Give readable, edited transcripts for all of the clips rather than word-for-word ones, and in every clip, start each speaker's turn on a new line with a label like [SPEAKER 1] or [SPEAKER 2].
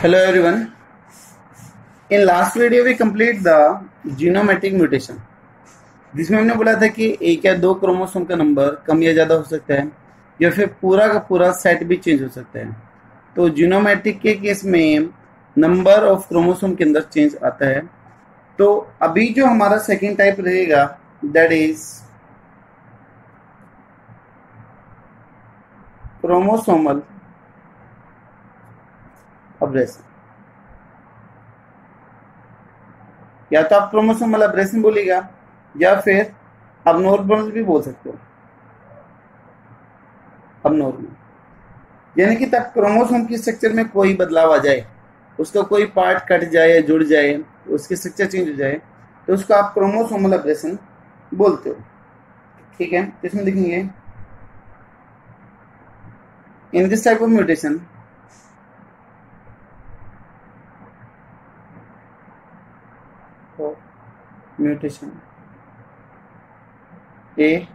[SPEAKER 1] Hello everyone. In last video we complete the genometric mutation. जिसमें हमने बोला था कि एक या दो क्रोमोसोम का नंबर कम या ज़्यादा हो सकता है या फिर पूरा का पूरा सेट भी चेंज हो सकता है। तो जीनोमेट्रिक के केस में नंबर ऑफ क्रोमोसोम के अंदर चेंज आता है। तो अभी जो हमारा सेकेंड टाइप रहेगा दैट इज क्रोमोसोमल अब्रेशन, या तो आप क्रोमोसोमल अब्रेशन बोलेगा या फिर अबनॉर्मल भी बोल सकते हो। अबनॉर्मल यानी कि तब क्रोमोसोम की स्ट्रक्चर में कोई बदलाव आ जाए, उसका कोई पार्ट कट जाए या जुड़ जाए, उसकी स्ट्रक्चर चेंज हो जाए, तो उसको आप क्रोमोसोमल अब्रेशन बोलते हो। ठीक है, इसमें देखेंगे in this type of mutation a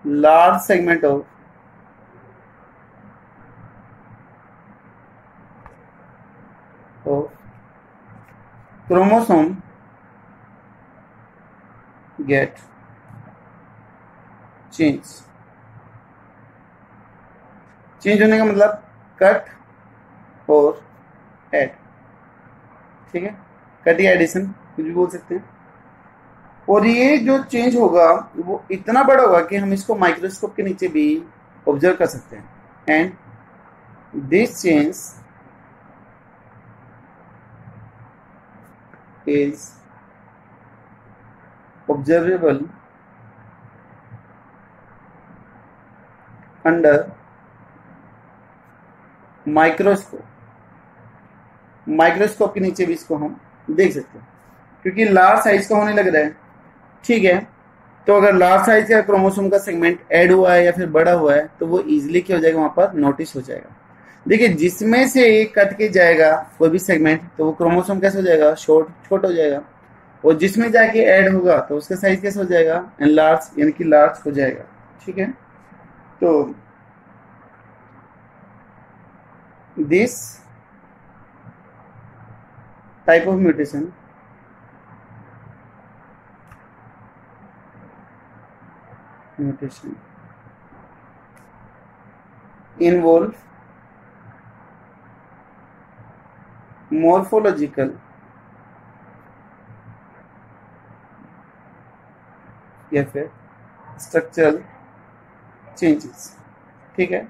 [SPEAKER 1] large segment of chromosome get change होने का मतलब कट और ऐड। ठीक है, कट या एडिशन कुछ भी बोल सकते हैं। और ये जो चेंज होगा वो इतना बड़ा होगा कि हम इसको माइक्रोस्कोप के नीचे भी ऑब्जर्व कर सकते हैं। And this change is observable under microscope के नीचे भी इसको हम देख सकते हैं, क्योंकि लार्ज साइज का होने लग रहा है। ठीक है, तो अगर लार्ज साइज का क्रोमोसोम का सेगमेंट ऐड हुआ है या फिर बड़ा हुआ है तो वो इजीली क्या हो जाएगा, वहां पर नोटिस हो जाएगा। देखिए, जिसमें से कट के जाएगा कोई भी सेगमेंट तो वो क्रोमोसोम कैसे हो जाएगा, छोटा हो जाएगा। और जिसमें जाके ऐड होगा तो उसका साइज कैसे हो जाएगा, एनलार्ज यानी कि लार्ज हो जाएगा। ठीक है, तो this type of mutation involve morphological या फिर स्ट्रक्चरल चेंजेस। ठीक है,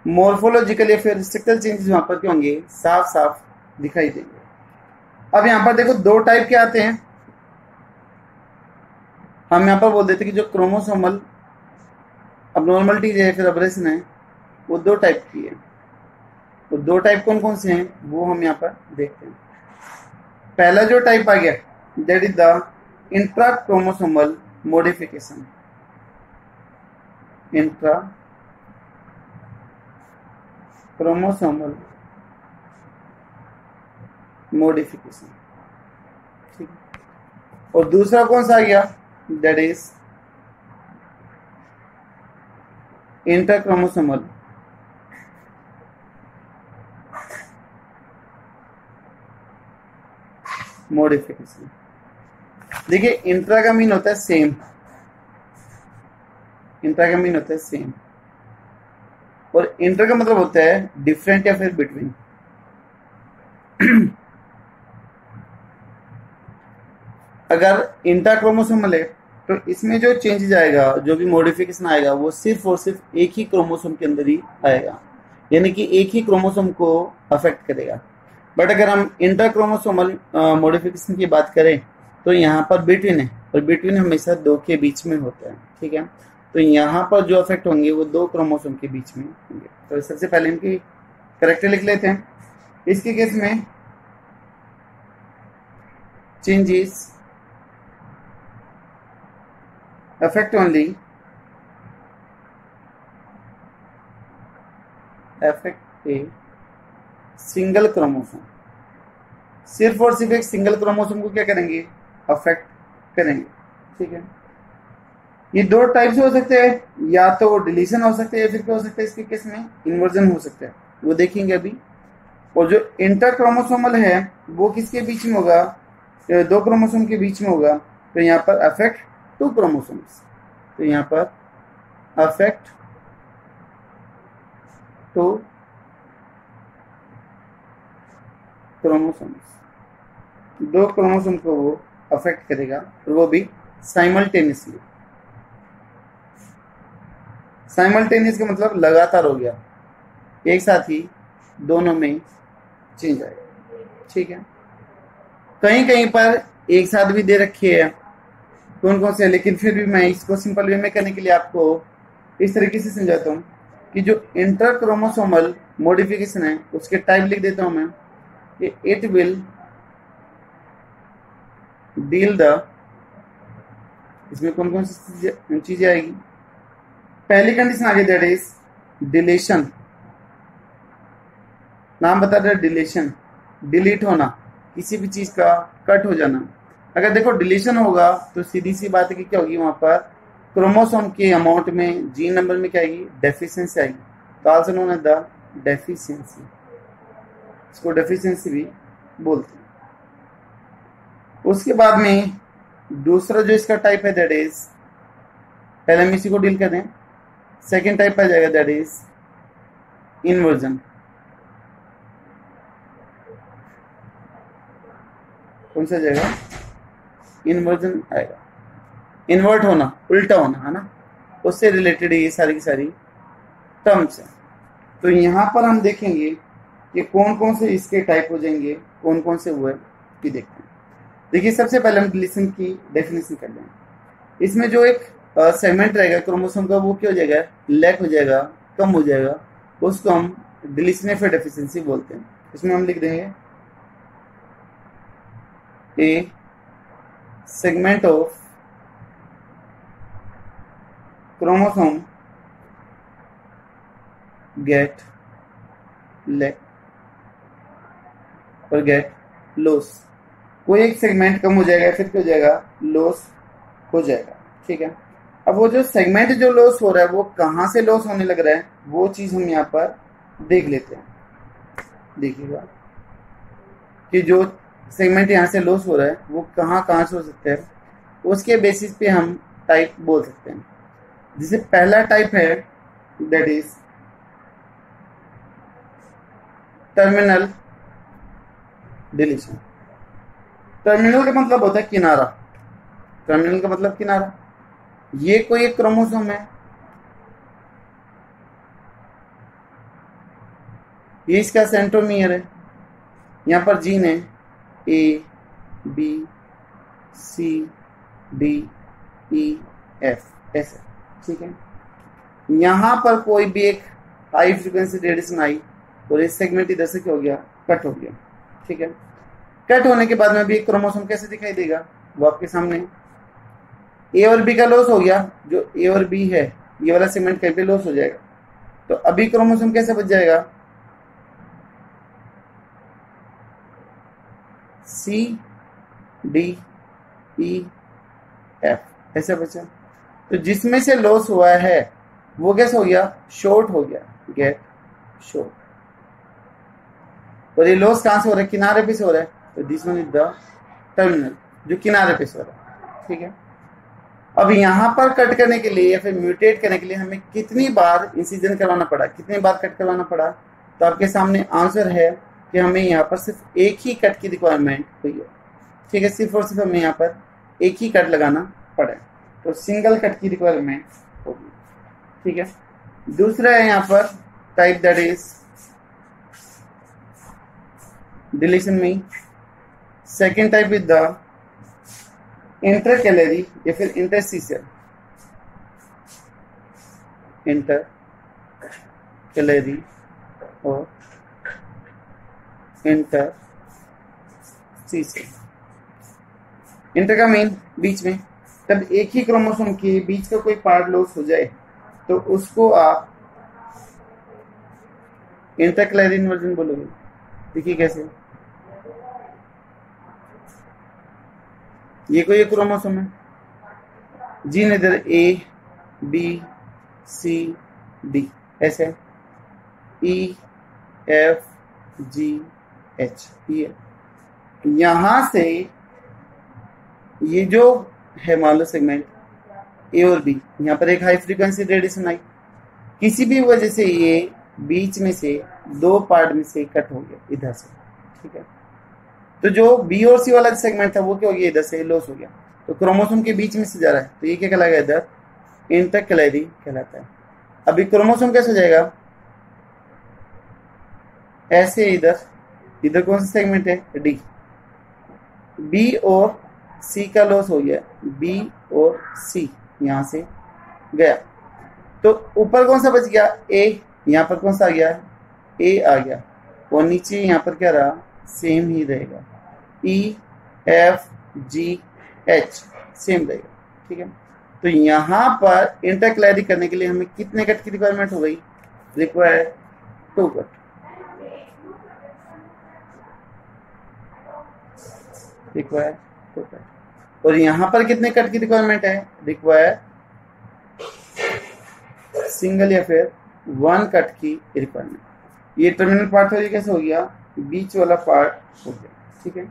[SPEAKER 1] मॉर्फोलॉजिकल या फिर स्ट्रक्चरल चेंजेस वहां पर क्या होंगे, साफ साफ दिखाई देंगे। अब यहां पर देखो दो टाइप के आते हैं। हम यहाँ पर बोल देते कि जो क्रोमोसोमल अबनॉर्मलिटी है फिर अब्रेशन है वो दो टाइप की है। तो दो टाइप कौन कौन से हैं वो हम यहाँ पर देखते हैं। पहला जो टाइप आ गया that is the intra chromosomal modification. Intra chromosomal modification. ठीक है, और दूसरा कौन सा आ गया, that is interchromosomal modification। देखिए, इंट्रा का मीन होता है सेम, इंट्रा का मीन होता है सेम, और इंटर का मतलब होता है डिफरेंट या फिर बिटवीन। अगर इंट्राक्रोमोसोमल है तो इसमें जो चेंज आएगा, जो भी मॉडिफिकेशन आएगा वो सिर्फ और सिर्फ एक ही क्रोमोसोम के अंदर ही आएगा, यानी कि एक ही क्रोमोसोम को अफेक्ट करेगा। बट अगर हम इंट्राक्रोमोसोमल मॉडिफिकेशन की बात करें तो यहाँ पर बिटवीन है, और बिटवीन हमेशा दो के बीच में होता है। ठीक है, तो यहाँ पर जो अफेक्ट होंगे वो दो क्रोमोसोम के बीच में होंगे। तो सबसे पहले इनकी कैरेक्टर लिख लेते हैं। इसके केस में changes affect only affect a single chromosome। सिर्फ और सिर्फ एक सिंगल क्रोमोसोम को क्या करेंगे, अफेक्ट करेंगे। ठीक है, ये दो टाइप से हो सकते हैं, या तो डिलीशन हो सकते हैं या फिर क्या हो सकता है इसके केस में इन्वर्जन हो सकता है, वो देखेंगे अभी। और जो इंटरक्रोमोसोमल है वो किसके बीच में होगा, दो क्रोमोसोम के बीच में होगा। तो यहाँ पर अफेक्ट टू क्रोमोसोम्स, तो यहाँ पर अफेक्ट टू क्रोमोसोम्स, दो क्रोमोसोम को वो अफेक्ट करेगा और वो भी साइमल्टेनियसली। साइमल्टेनियस का मतलब लगातार हो गया, एक साथ ही दोनों में चेंज आएगा। ठीक है, कहीं कहीं पर एक साथ भी दे रखी है कौन कौन से, लेकिन फिर भी मैं इसको सिंपल वे में करने के लिए आपको इस तरीके से समझाता हूँ कि जो इंटरक्रोमोसोमल मॉडिफिकेशन है उसके टाइप लिख देता हूं मैं कि इट विल डील द, इसमें कौन कौन सी चीजें आएगी। पहली कंडीशन आ गई दैट इज डिलीशन, नाम बता रहा है डिलीशन, डिलीट होना, किसी भी चीज का कट हो जाना। अगर देखो डिलीशन होगा तो सीधी सी बात है कि क्या होगी, वहां पर क्रोमोसोम के अमाउंट में, जीन नंबर में क्या आएगी, डेफिशिएंसी आएगी। तो also known as the deficiency, इसको डेफिशिएंसी भी बोलते हैं। उसके बाद में दूसरा जो इसका टाइप है दैट इज, पहले हम इसी को डील कर दें, सेकेंड टाइप आ जाएगा दैट इज इन्वर्जन। कौन सा जाएगा, इन्वर्जन आएगा, इन्वर्ट होना, उल्टा होना, है ना, उससे रिलेटेड ये सारी की सारी टर्म्स है। तो यहां पर हम देखेंगे कि कौन कौन से इसके टाइप हो जाएंगे, कौन कौन से हुए कि देखते हैं। देखिए सबसे पहले हम डिलीशन की डेफिनेशन कर लें। इसमें जो एक सेगमेंट रहेगा क्रोमोसोम का वो क्या हो जाएगा, लैक हो जाएगा, कम हो जाएगा, उसको हम डिलीशन ऑफ डेफिशिएंसी बोलते हैं। इसमें हम लिख देंगे a segment of chromosome get lack और गेट लॉस। कोई एक सेगमेंट कम हो जाएगा, फिर क्या हो जाएगा, लॉस हो जाएगा। ठीक है, अब वो जो सेगमेंट जो लॉस हो रहा है वो कहां से लॉस होने लग रहा है वो चीज हम यहाँ पर देख लेते हैं। देखिएगा कि जो सेगमेंट यहाँ से लॉस हो रहा है वो कहां से हो सकता है, उसके बेसिस पे हम टाइप बोल सकते हैं। जैसे पहला टाइप है that is terminal deletion. Terminal का मतलब होता है किनारा, टर्मिनल का मतलब किनारा। ये कोई एक क्रोमोसोम है, ये इसका सेंट्रोमियर है, यहां पर जीन है A B C D E F ऐसे। ठीक है, यहां पर कोई भी एक हाई फ्रीक्वेंसी रेडिएशन आई और इस सेगमेंट इधर से क्या हो गया, कट हो गया। ठीक है, कट होने के बाद में भी एक क्रोमोसोम कैसे दिखाई देगा, वो आपके सामने ए और बी का लॉस हो गया। जो ए और बी है ये वाला सेगमेंट कहीं पे लॉस हो जाएगा, तो अभी क्रोमोसोम कैसे बच जाएगा, सी डी ई एफ ऐसे बचा। तो जिसमें से लॉस हुआ है वो कैसे हो गया, शॉर्ट हो गया, गेट शॉर्ट। और ये लॉस कहां से हो रहा है, किनारे पे से हो रहा है, तो this one is the terminal, जो किनारे पे से हो रहा है। ठीक है, अब यहां पर कट करने के लिए या फिर म्यूटेट करने के लिए हमें कितनी बार इंसिजन करवाना पड़ा, कितनी बार कट करवाना पड़ा, तो आपके सामने आंसर है कि हमें यहाँ पर सिर्फ एक ही कट की रिक्वायरमेंट हुई है। ठीक है, सिर्फ और सिर्फ हमें यहाँ पर एक ही कट लगाना पड़ा, तो सिंगल कट की रिक्वायरमेंट होगी। ठीक है, दूसरा है यहाँ पर टाइप दैट इज डिलीशन में। Second type is the intercalary या फिर इंटरस्टिशियल, इंटरकैलरी और इंटरस्टिशियल। इंटर का मीन बीच में, तब एक ही क्रोमोसोम के बीच का कोई पार्ट लॉस हो जाए तो उसको आप इंटरकैलरी इन्वर्जन बोलोगे। देखिए कैसे, ये कोई एक क्रोमोसोम है, जीन इधर ए बी सी डी ऐसे, ई एफ जी एच, ये यहां से ये जो है मान लो सेगमेंट ए और बी, यहाँ पर एक हाई फ्रीक्वेंसी रेडिएशन आई, किसी भी वजह से ये बीच में से दो पार्ट में से कट हो गया इधर से, ठीक है। तो जो बी और सी वाला सेगमेंट था वो क्या हो गया, इधर से लॉस हो गया, तो क्रोमोसोम के बीच में से जा रहा है, तो ये क्या कहलाएगा, इधर इंटरकैलेरी कहलाता है। अभी क्रोमोसोम कैसे हो जाएगा, ऐसे इधर, इधर कौन सा सेगमेंट है, डी, बी और सी का लॉस हो गया, बी और सी यहां से गया, तो ऊपर कौन सा बच गया, ए, यहाँ पर कौन सा आ गया, ए आ गया, और नीचे यहाँ पर क्या रहा, सेम ही रहेगा, ई एफ जी एच सेम रहेगा, ठीक है। तो यहाँ पर इंटरक्लैरी करने के लिए हमें कितने कट की रिक्वायरमेंट हो गई, रिक्वायर 2 कट, रिक्वायर 2 कट, और यहाँ पर कितने कट की रिक्वायरमेंट है, रिक्वायर सिंगल या फिर 1 कट की रिक्वायरमेंट। ये टर्मिनल पार्ट हो, ये कैसे हो गया, बीच वाला पार्ट हो गया, ठीक है।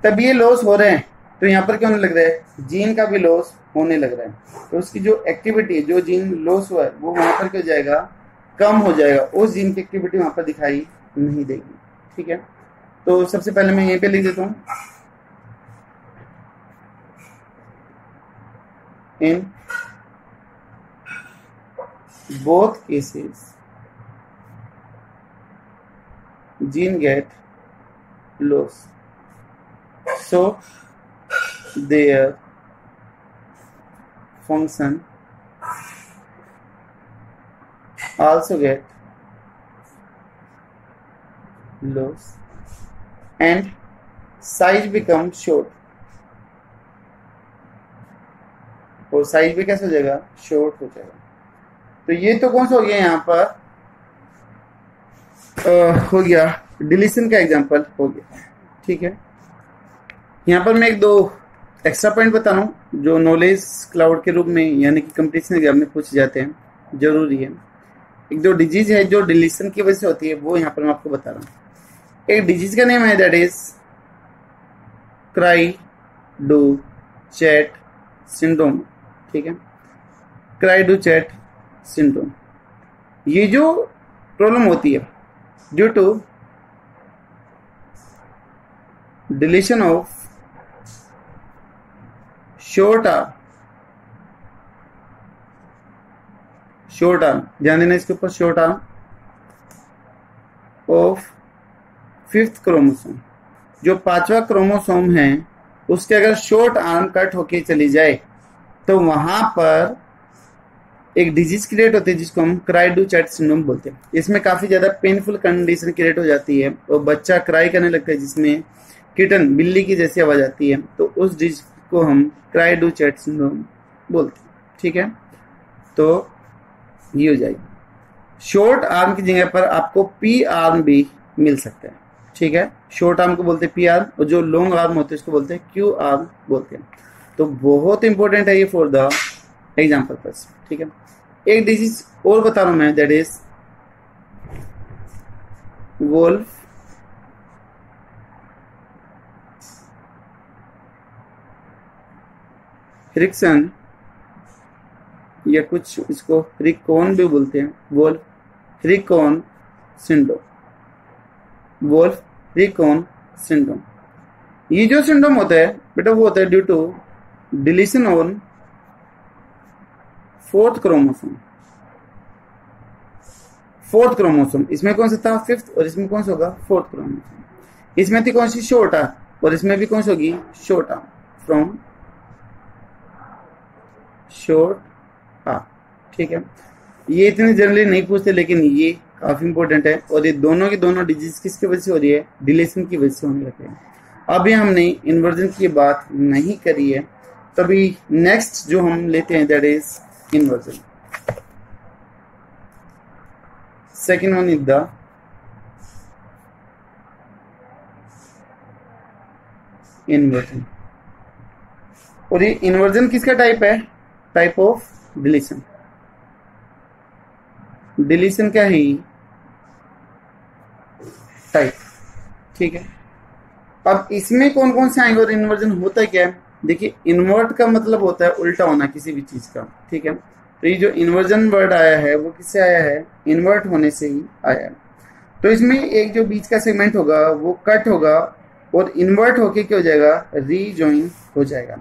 [SPEAKER 1] तब ये लॉस हो रहे हैं, तो यहाँ पर क्या होने लग रहा है, जीन का भी लॉस होने लग रहा है, तो उसकी जो एक्टिविटी, जो जीन लॉस हुआ है वो वहां पर क्या हो जाएगा, कम हो जाएगा, उस जीन की एक्टिविटी वहां पर दिखाई नहीं देगी, ठीक है। तो सबसे पहले मैं यहीं पे लिख देता हूं, इन both cases gene get loss, so their function also get loss and size become short, और साइज भी कैसे हो जाएगा, शॉर्ट हो जाएगा। तो ये तो कौन सा हो गया, यहाँ पर हो गया डिलीशन का एग्जांपल हो गया, ठीक है। यहाँ पर मैं 1-2 एक्स्ट्रा पॉइंट बता रहा हूँ जो नॉलेज क्लाउड के रूप में यानी कि कंपटीशन एग्जाम में पूछे जाते हैं, जरूरी है। 1-2 डिजीज है जो डिलीशन की वजह से होती है, वो यहाँ पर मैं आपको बता रहा हूँ। एक डिजीज का नेम है that is cry do chat syndrome, ठीक है, क्राई डू चैट सिंड्रोम। ये जो प्रॉब्लम होती है due to deletion of short arm, ध्यान देना इसके ऊपर, short arm of 5th chromosome, जो 5वां क्रोमोसोम है उसके अगर शॉर्ट आर्म कट होके चली जाए तो वहां पर एक डिजीज क्रिएट होती है जिसको हम क्राई डू चैट सिंड्रोम बोलते हैं। इसमें काफी ज्यादा पेनफुल कंडीशन क्रिएट हो जाती है और बच्चा क्राई करने लगता है, जिसमें किटन, बिल्ली की जैसी आवाज आती है, तो उस डिजीज को हम क्राई डू चैट सिंड्रोम बोलते हैं, ठीक है। तो ये हो जाएगी। शॉर्ट आर्म की जगह पर आपको पी आर्म भी मिल सकता है, ठीक है। शॉर्ट आर्म को बोलते हैं पी आर्म, और जो लॉन्ग आर्म होते हैं उसको बोलते हैं क्यू आर्म बोलते हैं। तो बहुत इंपॉर्टेंट है ये फॉर द एग्जाम पर्पस, ठीक है। एक डिजीज और बता रहा हूं मैं, दैट इज वोल्फ रिक्सन, या कुछ इसको रिकॉन भी बोलते हैं, वोल्फ रिकॉन सिंड्रोम, वोल्फ रिकॉन सिंड्रोम। ये जो सिंड्रोम होता है बेटा, वो होता है due to deletion on 4th chromosome. इसमें कौन सा था, 5th, और इसमें कौन सा होगा, 4th क्रोमोसोम। इसमें थी कौन सी, शॉर्ट आर्म, और इसमें भी कौन सी होगी, short arm, from short arm, ठीक है। ये इतने जनरली नहीं पूछते, लेकिन ये काफी इंपॉर्टेंट है, और ये दोनों की दोनों डिजीज किसकी वजह से हो रही है, डिलीशन की वजह से होने लगे हैं। अभी हमने इन्वर्जन की बात नहीं करी है, तभी नेक्स्ट जो हम लेते हैं that is inversion. Second one is the inversion. और ये inversion किसका टाइप है, टाइप ऑफ डिलीशन। डिलीशन क्या है, टाइप। ठीक है, अब इसमें कौन कौन से आएंगे और इन्वर्जन होता है क्या है? देखिए, इन्वर्ट का मतलब होता है उल्टा होना किसी भी चीज का। ठीक है, तो ये जो इन्वर्जन वर्ड आया है वो किससे आया है? इन्वर्ट होने से ही आया है। तो इसमें एक जो बीच का सेगमेंट होगा वो कट होगा और इन्वर्ट होके क्या हो जाएगा? रीजॉइन हो जाएगा।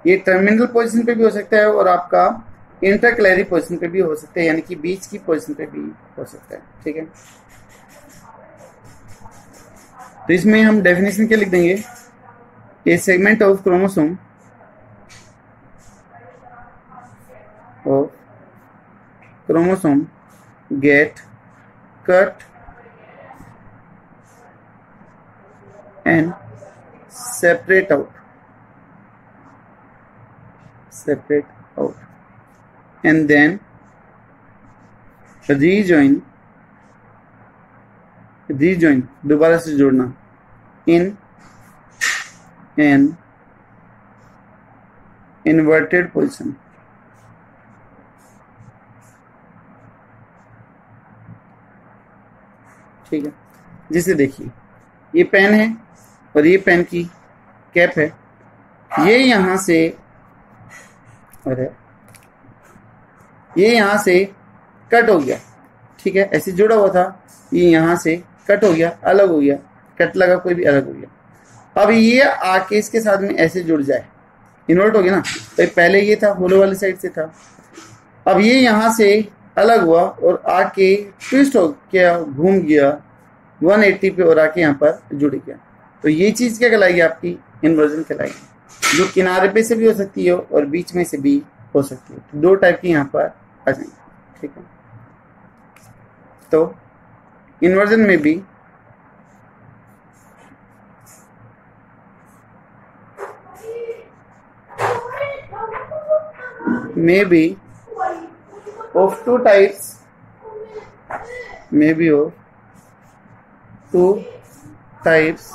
[SPEAKER 1] ये टर्मिनल पोजीशन पे भी हो सकता है और आपका इंटरकैलरी पोजीशन पे भी हो सकता है, यानी कि बीच की पोजीशन पे भी हो सकता है। ठीक है, तो इसमें हम डेफिनेशन क्या लिख देंगे? A segment of chromosome get cut and separate out and then rejoin दोबारा से जोड़ना in an inverted position। ठीक है, जिसे देखिए ये पेन है और ये पेन की कैप है, ये यहां से कट हो गया। ठीक है, ऐसे जुड़ा हुआ था, ये यहां से कट हो गया, अलग हो गया, कट लगा कोई भी, अलग हो गया। अब ये आके इसके साथ में ऐसे जुड़ जाए, इन्वर्ट हो गया ना। तो पहले ये था, होलो वाली साइड से था, अब ये यहां से अलग हुआ और आके ट्विस्ट हो गया, घूम गया 180 पे और आके यहाँ पर जुड़ गया। तो ये चीज क्या कहलाएगी? आपकी इन्वर्जन कहलाएगी, जो किनारे पे से भी हो सकती है और बीच में से भी हो सकती है। तो दो टाइप की यहाँ पर आ जाएंगे। ठीक है, तो इन्वर्जन में भी of two types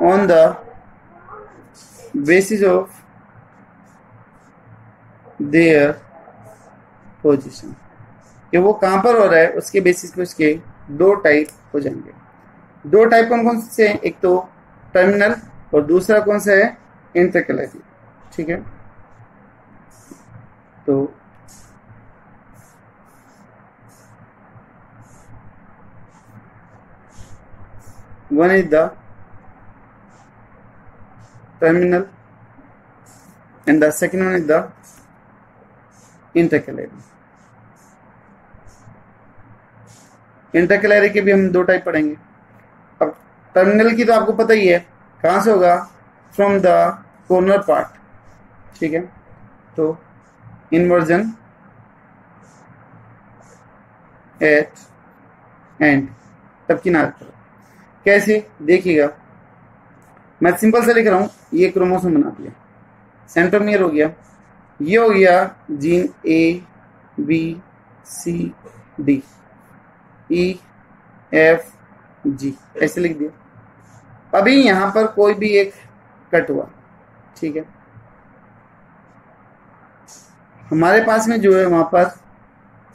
[SPEAKER 1] on the basis of their position, कि वो कहां पर हो रहा है उसके बेसिस पे उसके दो टाइप हो जाएंगे। दो टाइप कौन कौन से हैं? एक तो टर्मिनल और दूसरा कौन सा है? इंटरकैलरी। ठीक है, तो one is the terminal and the second one is the intercalary। Intercalary के भी हम दो टाइप पढ़ेंगे। अब टर्मिनल की तो आपको पता ही है, कहां से होगा? From the corner part. ठीक है, तो इन्वर्जन एट एंड, तब किनारे पर। कैसे? देखिएगा, मैं सिंपल से लिख रहा हूं, ये क्रोमोसोम बना दिया, सेंट्रोमियर हो गया, ये हो गया gene A B C D E F G, ऐसे लिख दिया। अभी यहां पर कोई भी एक कट हुआ। ठीक है, हमारे पास में जो है वहां पर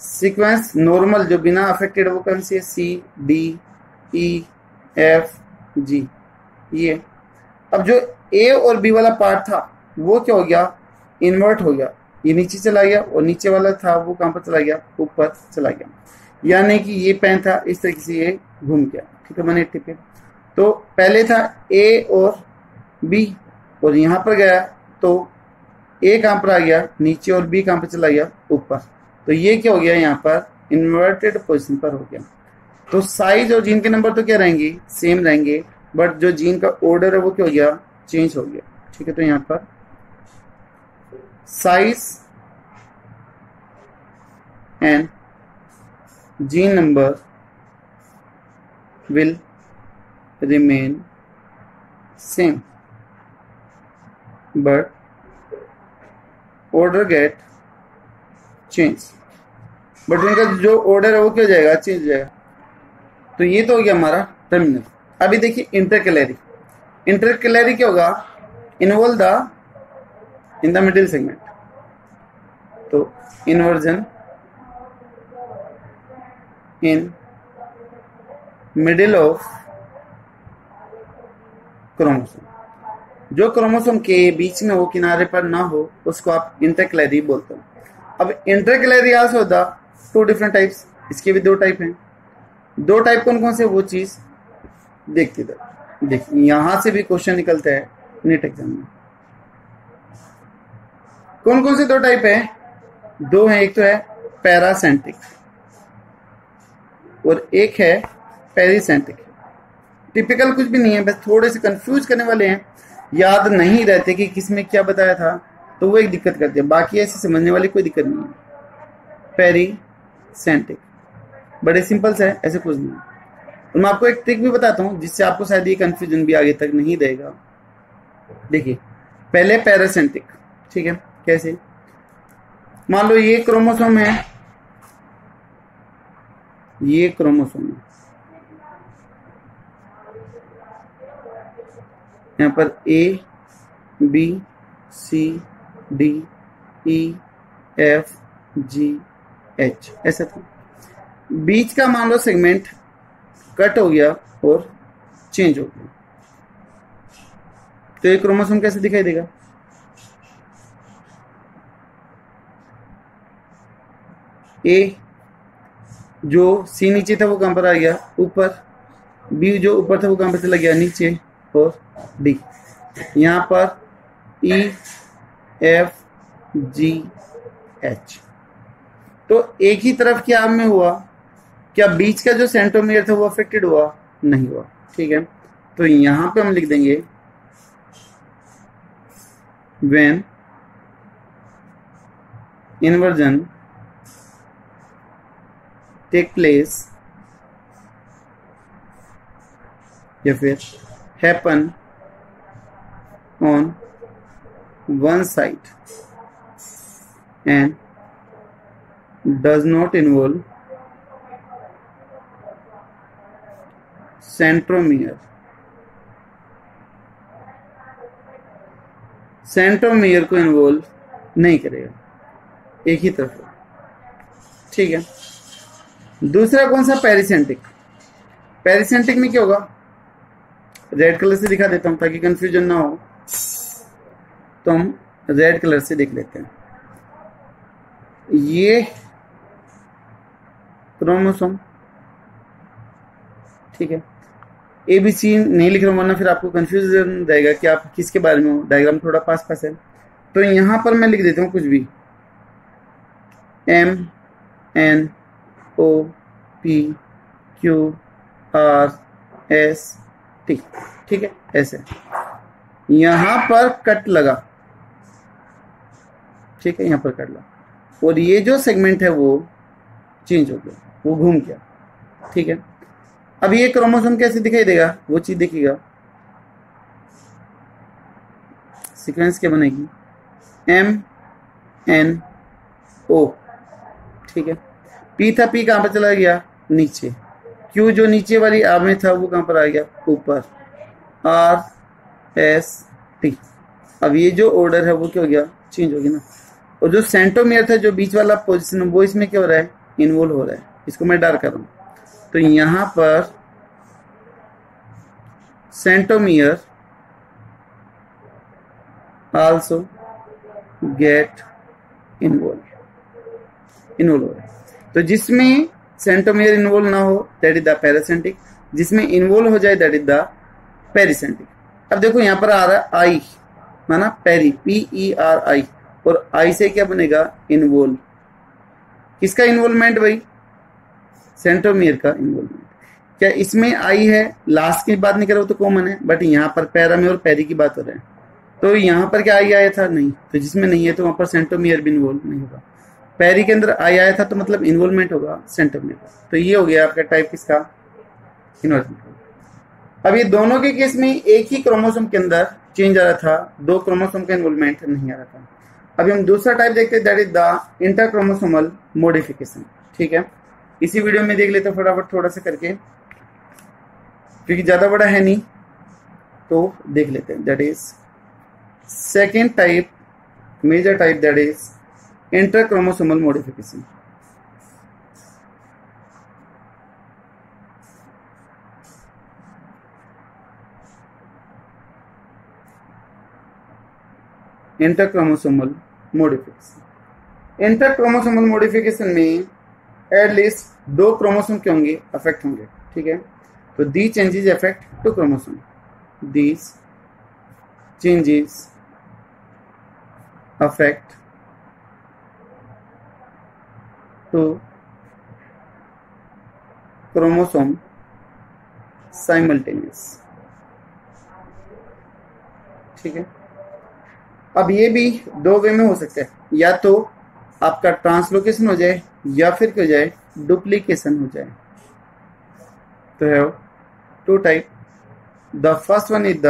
[SPEAKER 1] सीक्वेंस नॉर्मल जो बिना अफेक्टेड वो कौन सी है? सी डी ई एफ जी, ये। अब जो ए और बी वाला पार्ट था वो क्या हो गया? इन्वर्ट हो गया, ये नीचे चला गया और नीचे वाला था वो कहां पर चला गया? ऊपर चला गया। यानी कि ये पेन था, इस तरीके से ये घूम गया। ठीक है, 180 पे। तो पहले था ए और बी और यहां पर गया तो ए कहां पर आ गया? नीचे, और बी कहां पर चला गया? ऊपर। तो ये क्या हो गया? यहाँ पर इन्वर्टेड पोजिशन पर हो गया। तो साइज और जीन के नंबर तो क्या रहेंगे? सेम रहेंगे, बट जो जीन का ऑर्डर है वो क्या हो गया? चेंज हो गया। ठीक है, तो यहाँ पर size and gene number will remain same, but order get change, but उनका जो ऑर्डर है वो क्या हो जाएगा? चेंज हो जाएगा। तो ये तो हो गया हमारा टर्मिनल। अभी देखिए इंटरकैलरी। इंटरकैलरी क्या होगा? Involve the in the middle segment. तो inversion in middle of chromosome. जो क्रोमोसोम के बीच में हो, किनारे पर ना हो, उसको आप इंटरकैलरी बोलते हो। अब intercalary also the two different types, इसके भी दो टाइप हैं। दो टाइप कौन कौन से, वो चीज देखते थे। देखिए यहां से भी क्वेश्चन निकलता है नीट एग्जाम में। कौन कौन से दो टाइप है? दो है, एक तो है पैरासेंट्रिक और एक है पेरिसेंट्रिक। टिपिकल कुछ भी नहीं है, बस थोड़े से कंफ्यूज करने वाले हैं, याद नहीं रहते कि किसमें क्या बताया था, तो वो एक दिक्कत करते हैं। बाकी ऐसे समझने वाली कोई दिक्कत नहीं है। पेरिसेंट्रिक बड़े सिंपल से है, ऐसे कुछ नहीं। और मैं आपको एक ट्रिक भी बताता हूं जिससे आपको शायद ये कंफ्यूजन भी आगे तक नहीं रहेगा। देखिए पहले पैरासेंट्रिक, ठीक है, कैसे? मान लो ये क्रोमोसोम है, ये क्रोमोसोम है, यहां पर A B C D E F G H ऐसा था। बीच का मान लो सेगमेंट कट हो गया और चेंज हो गया, तो ये क्रोमोसोम कैसे दिखाई देगा? ए जो सी नीचे था वो कहां पर आ गया? ऊपर। बी जो ऊपर था वो कहां पर चला गया? नीचे। और डी यहां पर ई एफ जी एच। तो एक ही तरफ क्या में हुआ? क्या बीच का जो सेंट्रोमियर था वो अफेक्टेड हुआ? नहीं हुआ, ठीक है। तो यहां पे हम लिख देंगे व्हेन इन्वर्जन टेक प्लेस या फिर happen on one side and does not involve centromere. Centromere को इन्वॉल्व नहीं करेगा, एक ही तरफ, ठीक है। दूसरा कौन सा? पेरिसेंट्रिक। पेरिसेंट्रिक में क्या होगा? रेड कलर से दिखा देता हूं ताकि कंफ्यूजन ना हो, तो हम रेड कलर से देख लेते हैं। ये क्रोमोसोम, ठीक है। ABC नहीं लिख रहा हूं वरना फिर आपको कंफ्यूजन रहेगा कि आप किसके बारे में हो। डायग्राम थोड़ा पास पास है, तो यहां पर मैं लिख देता हूं कुछ भी, MNOPQRST, ठीक है, ऐसे। यहां पर कट लगा, ठीक है, यहां पर कट लगा और ये जो सेगमेंट है वो चेंज हो गया, वो घूम गया, ठीक है। अब ये क्रोमोसोम कैसे दिखाई देगा? वो चीज देखिएगा, सीक्वेंस क्या बनेगी? MNO, ठीक है। P था, P कहां पर चला गया? नीचे। Q जो नीचे वाली आर में था वो कहां पर आ गया? ऊपर। RST, अब ये जो ऑर्डर है वो क्या हो गया? चेंज हो गया ना। और जो सेंट्रोमियर था, जो बीच वाला पोजीशन, वो इसमें क्या हो रहा है? इन्वॉल्व हो रहा है। इसको मैं डार्क कर रहा हूं, तो यहां पर सेंट्रोमियर आल्सो गेट इन्वॉल्व हो रहा है। तो जिसमें सेंट्रोमियर इन्वॉल्व ना हो दैट इज द पैरासेंट्रिक, जिसमें इन्वॉल्व हो जाए दैट इज द पेरिसेंट्रिक। अब देखो यहां पर आ रहा है आई, माना पेरी, PERI, और आई से क्या बनेगा? इन्वॉल्व। किसका इन्वॉल्वमेंट भाई? सेंट्रोमियर का इन्वॉल्वमेंट। क्या इसमें आई है? लास्ट की बात नहीं कर रहा हूं तो कॉमन है, बट यहाँ पर पैरा में और पेरी की बात हो रहा है, तो यहाँ पर क्या आई आया था? नहीं। तो जिसमें नहीं है तो वहां पर सेंट्रोमियर भी इन्वॉल्व नहीं होगा। पेरी के अंदर आई आया था तो मतलब इन्वॉल्वमेंट होगा सेंट्रोमियर का। तो ये हो गया आपका टाइप किसका? इन्वॉल्वमेंट। अब ये दोनों के केस में एक ही क्रोमोसोम के अंदर चेंज आ रहा था, दो क्रोमोसोम का इन्वॉल्वमेंट नहीं आ रहा था। अभी हम दूसरा टाइप देखते हैं, दैट इज द इंटरक्रोमोसोमल मॉडिफिकेशन, ठीक है। इसी वीडियो में देख लेते हैं फटाफट थोड़ा सा करके, क्योंकि ज्यादा बड़ा है नहीं, तो देख लेते हैं। That is second type, major type, that is interchromosomal modification. Interchromosomal modification. Interchromosomal modification में एटलीस्ट 2 क्रोमोसोम के होंगे अफेक्ट होंगे, ठीक है। तो the changes affect 2 chromosome, these changes affect 2 chromosome simultaneous, ठीक है। अब ये भी 2 वे में हो सकता है, या तो आपका ट्रांसलोकेशन हो जाए या फिर क्या हो जाए, डुप्लीकेशन हो जाए। तो है 2 type, the first one is the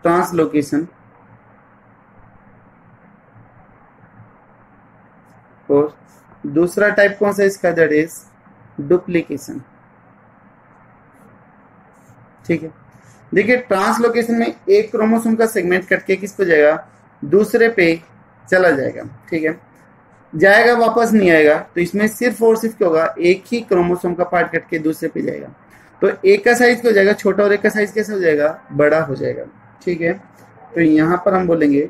[SPEAKER 1] translocation और दूसरा टाइप कौन सा इसका, दैट इज डुप्लीकेशन, ठीक है। देखिए ट्रांसलोकेशन में एक क्रोमोसोम का सेगमेंट कट के किस पे जाएगा, दूसरे पे चला जाएगा, ठीक है। जाएगा वापस नहीं आएगा, तो इसमें सिर्फ और सिर्फ क्या होगा, एक ही क्रोमोसोम का पार्ट कट के दूसरे पे जाएगा। तो एक का साइज क्या हो जाएगा, छोटा, और एक का साइज कैसे हो जाएगा, बड़ा हो जाएगा, ठीक है। तो यहां पर हम बोलेंगे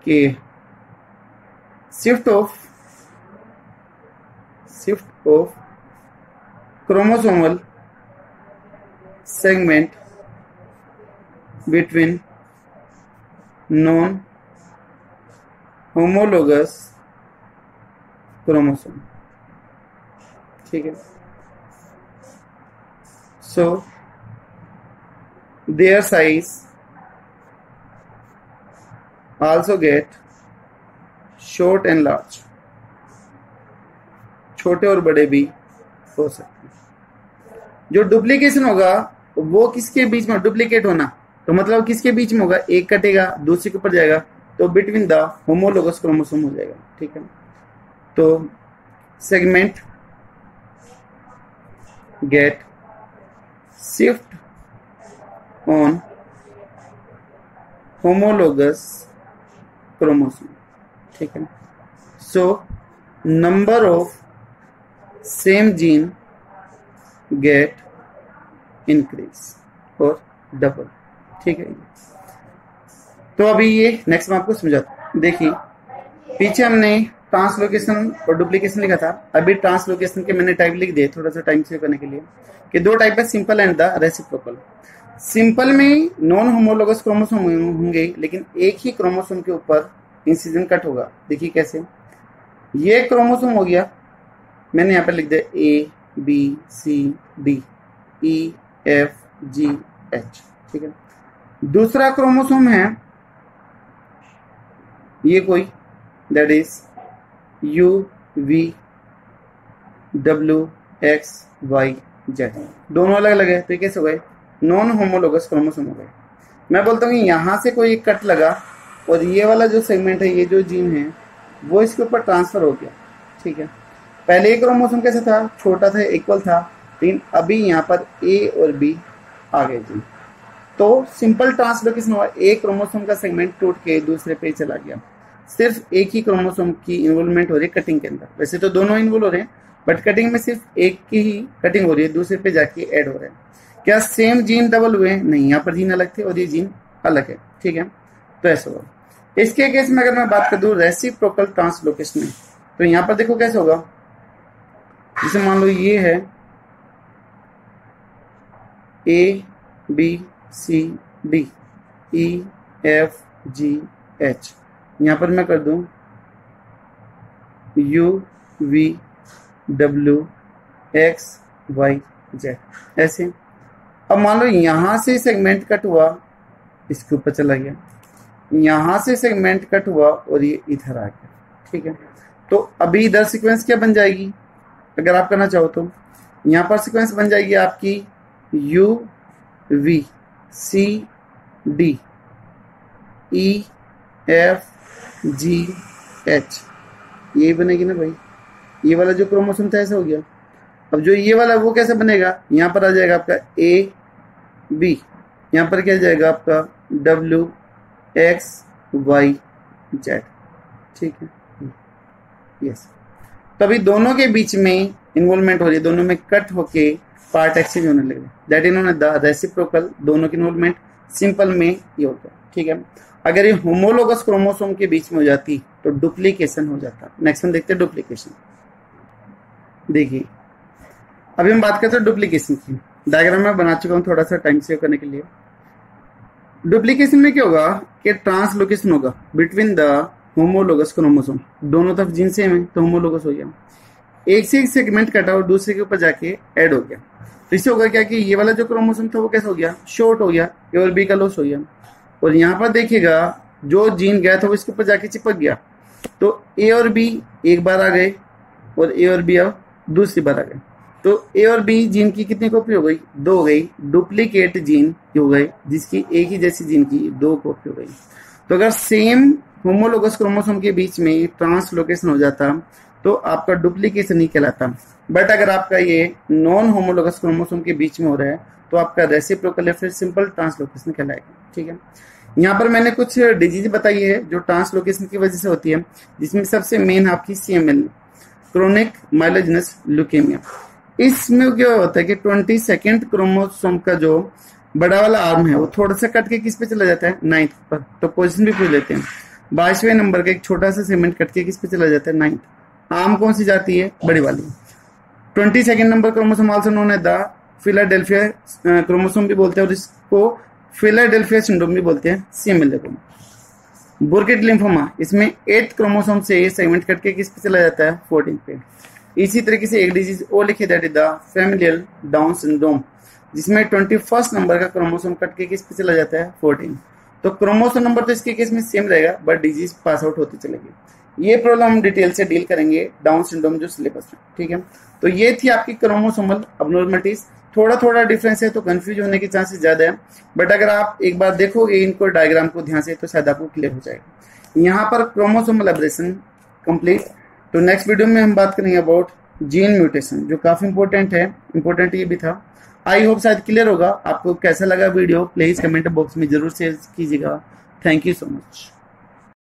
[SPEAKER 1] कि shift of chromosomal segment between non-homologous chromosome, ठीक है। So their size also get short and large, छोटे और बड़े भी हो सकते हैं। जो डुप्लीकेशन होगा वो किसके बीच में, डुप्लीकेट होना तो मतलब किसके बीच में होगा, एक कटेगा दूसरे के ऊपर जाएगा, तो बिटवीन द होमोलोगस क्रोमोसोम हो जाएगा, ठीक है। तो segment get shift on homologous chromosome, ठीक है। So number of same gene get increase और डबल, ठीक है। तो अभी ये नेक्स्ट मैं आपको समझाता हूं। देखिए पीछे हमने ट्रांसलोकेशन और डुप्लीकेशन लिखा था, अभी ट्रांसलोकेशन के मैंने टाइप लिख दिए थोड़ा सा टाइम सेव करने के लिए, कि 2 टाइप है, simple and the reciprocal. Simple में नॉन होमोलोगस क्रोमोसोम होंगे, लेकिन एक ही क्रोमोसोम के ऊपर इंसिजन कट होगा। देखिए कैसे, ये क्रोमोसोम हो गया, मैंने यहाँ पर लिख दिया ABCD EFGH, ठीक है। दूसरा क्रोमोसोम है ये कोई, दैट इज UVWXYZ, दोनों अलग अलग है, तो कैसे हो गए, नॉन होमोलोगस क्रोमोसोम हो गए। मैं बोलता हूँ यहां से कोई एक कट लगा और ये वाला जो सेगमेंट है, ये जो जीन है वो इसके ऊपर ट्रांसफर हो गया, ठीक है। पहले एक क्रोमोसोम कैसा था, छोटा था, इक्वल था, लेकिन अभी यहाँ पर A और B आ गए जी। तो सिंपल ट्रांसलोकेशन हुआ, एक क्रोमोसोम का सेगमेंट टूट के दूसरे पे चला गया। सिर्फ एक ही क्रोमोसोम की इन्वॉल्वमेंट हो रही है कटिंग के अंदर, वैसे तो दोनों इन्वॉल्व हो रहे हैं, बट कटिंग में सिर्फ एक की ही कटिंग हो रही है, दूसरे पे जाके ऐड हो रहा है। क्या सेम जीन डबल हुए, नहीं, यहाँ पर जीन अलग थे और ये जीन अलग है, ठीक है। तो ऐसा होगा। इसके केस में अगर मैं बात कर दूं रेसिप्रोकल ट्रांसलोकेशन में, तो यहाँ पर देखो कैसे होगा, जैसे मान लो ये है ABCD EFGH, यहाँ पर मैं कर दूं UVWXYZ, ऐसे। अब मान लो यहां से सेगमेंट कट हुआ, इसके ऊपर चला गया, यहां से सेगमेंट कट हुआ और ये इधर आ गया, ठीक है। तो अभी इधर सीक्वेंस क्या बन जाएगी, अगर आप करना चाहो तो यहाँ पर सीक्वेंस बन जाएगी आपकी UVCD EFGH, ये बनेगी ना भाई, ये वाला जो क्रोमोसोम था ऐसा हो गया। अब जो ये वाला वो कैसे बनेगा, यहाँ पर आ जाएगा आपका AB, यहाँ पर क्या जाएगा आपका WXYZ, ठीक है, यस। तभी दोनों के बीच में इन्वॉल्वमेंट हो रही है, दोनों में कट होके पार्ट एक्सचेंज होने लगे, दैट इन्होंने द रेसिप्रोकल, दोनों की इन्वॉल्वमेंट सिंपल में ये होता है, ठीक है। अगर ये होमोलोगस क्रोमोसोम के बीच में हो जाती तो डुप्लीकेशन हो जाता। नेक्स्ट में देखते हैं डुप्लीकेशन। देखिए अभी हम बात करते हैं डुप्लीकेशन की। डायग्राम में बना चुका हूँ थोड़ा सा टाइम सेव करने के लिए। डुप्लीकेशन में क्या होगा कि ट्रांसलोकेशन होगा बिटवीन द होमोलोगस क्रोमोसोम। दोनों तरफ जीन सेम है तो होमोलोगस हो गया। एक से एक सेगमेंट कटा और दूसरे के ऊपर जाके ऐड हो गया। तो इससे होगा क्या कि ये वाला जो क्रोमोसोम था वो कैसा हो गया, शॉर्ट हो गया, ए और बी का लॉस हो गया। और यहाँ पर देखिएगा जो जीन गया था वो इसके ऊपर जाके चिपक गया। तो ए और बी एक बार आ गए और ए और बी अब दूसरी बार आ गए। तो ए और बी जीन की कितनी कॉपी हो गई, 2 हो गई। डुप्लीकेट जीन हो गए जिसकी एक ही जैसी जीन की 2 कॉपी हो गई। तो अगर सेम होमोलोगस क्रोमोसोम के बीच में ट्रांसलोकेशन हो जाता तो आपका डुप्लीकेशन नहीं कहलाता। बट अगर आपका ये नॉन होमोलोगस क्रोमोसोम के बीच में हो रहा है तो आपका रेसिप्रोकल या फिर सिंपल ट्रांसलोकेशन कहलाएगा, ठीक है। यहाँ पर मैंने कुछ डिजीज बताई है जो ट्रांसलोकेशन की वजह से होती है, जिसमें सबसे मेन आपकी CML, क्रोनिक माइलोजेनस ल्यूकेमिया। इसमें क्या होता है कि 22nd क्रोमोसोम का जो बड़ा वाला आर्म है वो थोड़ा सा कट के किस पे चला जाता है, 9th पर। तो पोजीशन भी पूछ लेते हैं। 22वें नंबर का एक छोटा सा सेगमेंट कट के किस पे चला जाता है, 9th। आर्म कौन सी जाती है, बड़ी वाली। 22nd number chromosome also known है द फिलाडेल्फिया क्रोमोसोम भी बोलते हैं और इसको फिलाडेल्फिया सिंड्रोम भी बोलते हैं, CML को। बुर्किट लिम्फोमा, इसमें 8th क्रोमोसोम से सेगमेंट कट के किस पे चला जाता है, 14th पे। इसी तरीके से एक डिजीज और लिखे that is the familial down syndrome, जिसमें 21st नंबर का क्रोमोसोम कट के किस पे चला जाता है, 14। तो क्रोमोसोम नंबर तो इसके केस में सेम रहेगा बट डिजीज पास आउट होती चलेगी। ये प्रॉब्लम हम डिटेल से डील करेंगे डाउन सिंड्रोम जो सिलेबस में, ठीक है। तो ये थी आपकी क्रोमोसोमल अबनॉर्मलिटीज। थोड़ा थोड़ा डिफरेंस है तो कंफ्यूज होने के चांसेस ज्यादा है, बट अगर आप एक बार देखोगे इनको डायग्राम को ध्यान से तो शायद आपको क्लियर हो जाएगा। यहाँ पर क्रोमोसोमल एब्रेशन कंप्लीट। तो नेक्स्ट वीडियो में हम बात करेंगे अबाउट जीन म्यूटेशन, जो काफी इंपॉर्टेंट है। इंपॉर्टेंट ये भी था। आई होप शायद क्लियर होगा। आपको कैसा लगा वीडियो प्लीज कमेंट बॉक्स में जरूर शेयर कीजिएगा। Thank you so much.